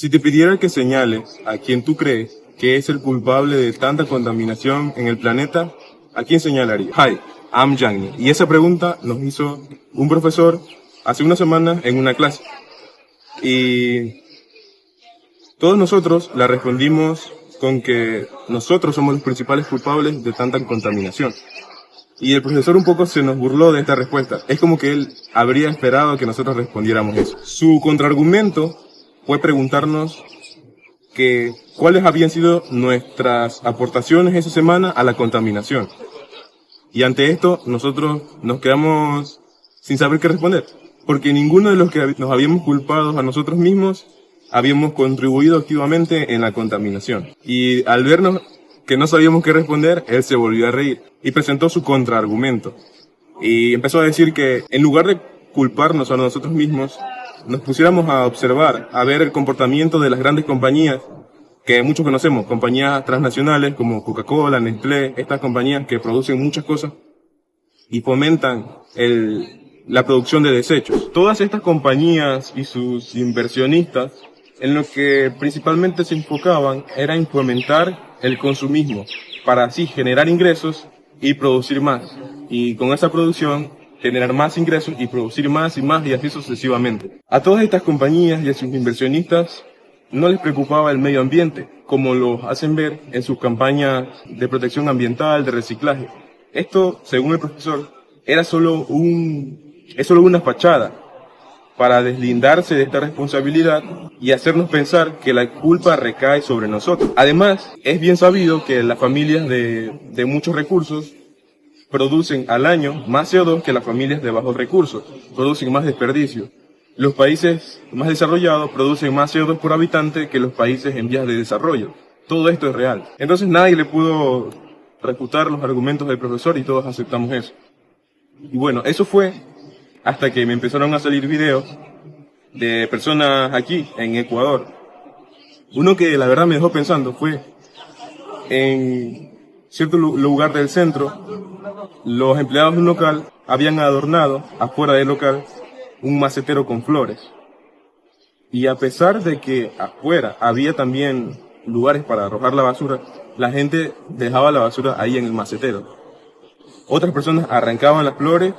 Si te pidiera que señales a quien tú crees que es el culpable de tanta contaminación en el planeta, ¿a quién señalarías? Hi, I'm Jagni. Y esa pregunta nos hizo un profesor hace unas semanas en una clase. Y todos nosotros la respondimos con que nosotros somos los principales culpables de tanta contaminación. Y el profesor un poco se nos burló de esta respuesta. Es como que él habría esperado que nosotros respondiéramos eso. Su contraargumento fue preguntarnos que cuáles habían sido nuestras aportaciones esa semana a la contaminación. Y ante esto nosotros nos quedamos sin saber qué responder, porque ninguno de los que nos habíamos culpado a nosotros mismos habíamos contribuido activamente en la contaminación. Y al vernos que no sabíamos qué responder, él se volvió a reír y presentó su contraargumento. Y empezó a decir que en lugar de culparnos a nosotros mismos, nos pusiéramos a observar, a ver el comportamiento de las grandes compañías que muchos conocemos, compañías transnacionales como Coca-Cola, Nestlé, estas compañías que producen muchas cosas y fomentan la producción de desechos. Todas estas compañías y sus inversionistas en lo que principalmente se enfocaban era en fomentar el consumismo para así generar ingresos y producir más. Y con esa producción generar más ingresos y producir más y así sucesivamente. A todas estas compañías y a sus inversionistas no les preocupaba el medio ambiente, como lo hacen ver en sus campañas de protección ambiental, de reciclaje. Esto, según el profesor, es solo una fachada para deslindarse de esta responsabilidad y hacernos pensar que la culpa recae sobre nosotros. Además, es bien sabido que las familias de muchos recursos producen al año más CO2 que las familias de bajos recursos, producen más desperdicio. Los países más desarrollados producen más CO2 por habitante que los países en vías de desarrollo. Todo esto es real. Entonces nadie le pudo refutar los argumentos del profesor y todos aceptamos eso. Y bueno, eso fue hasta que me empezaron a salir videos de personas aquí en Ecuador. Uno que la verdad me dejó pensando fue en cierto lugar del centro, los empleados de un local habían adornado afuera del local un macetero con flores. Y a pesar de que afuera había también lugares para arrojar la basura, la gente dejaba la basura ahí en el macetero. Otras personas arrancaban las flores,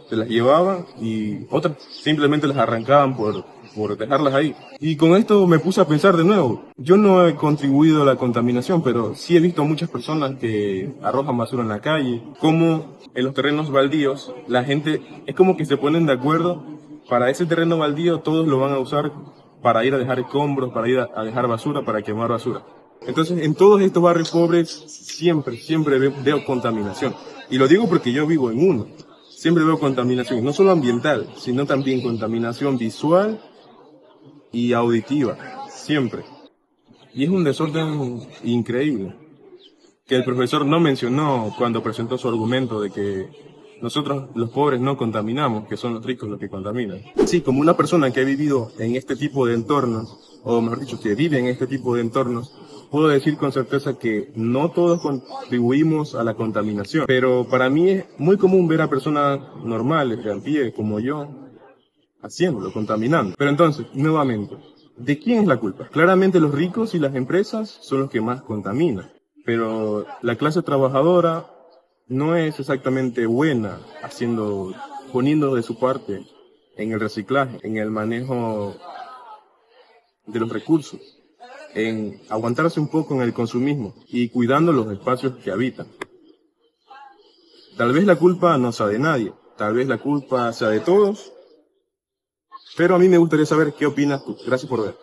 se las llevaban y otras simplemente las arrancaban por dejarlas ahí. Y con esto me puse a pensar de nuevo. Yo no he contribuido a la contaminación, pero sí he visto muchas personas que arrojan basura en la calle, como en los terrenos baldíos la gente es como que se ponen de acuerdo para ese terreno baldío, todos lo van a usar para ir a dejar escombros, para ir a dejar basura, para quemar basura. Entonces, en todos estos barrios pobres siempre veo contaminación. Y lo digo porque yo vivo en uno. Siempre veo contaminación, no solo ambiental, sino también contaminación visual y auditiva. Siempre. Y es un desorden increíble que el profesor no mencionó cuando presentó su argumento de que nosotros los pobres no contaminamos, que son los ricos los que contaminan. Sí, como una persona que ha vivido en este tipo de entornos, o mejor dicho, que vive en este tipo de entornos, puedo decir con certeza que no todos contribuimos a la contaminación, pero para mí es muy común ver a personas normales, de a pie, como yo, haciéndolo, contaminando. Pero entonces, nuevamente, ¿de quién es la culpa? Claramente los ricos y las empresas son los que más contaminan, pero la clase trabajadora no es exactamente buena poniendo de su parte en el reciclaje, en el manejo de los recursos, en aguantarse un poco en el consumismo y cuidando los espacios que habitan. Tal vez la culpa no sea de nadie, tal vez la culpa sea de todos, pero a mí me gustaría saber qué opinas tú. Gracias por ver.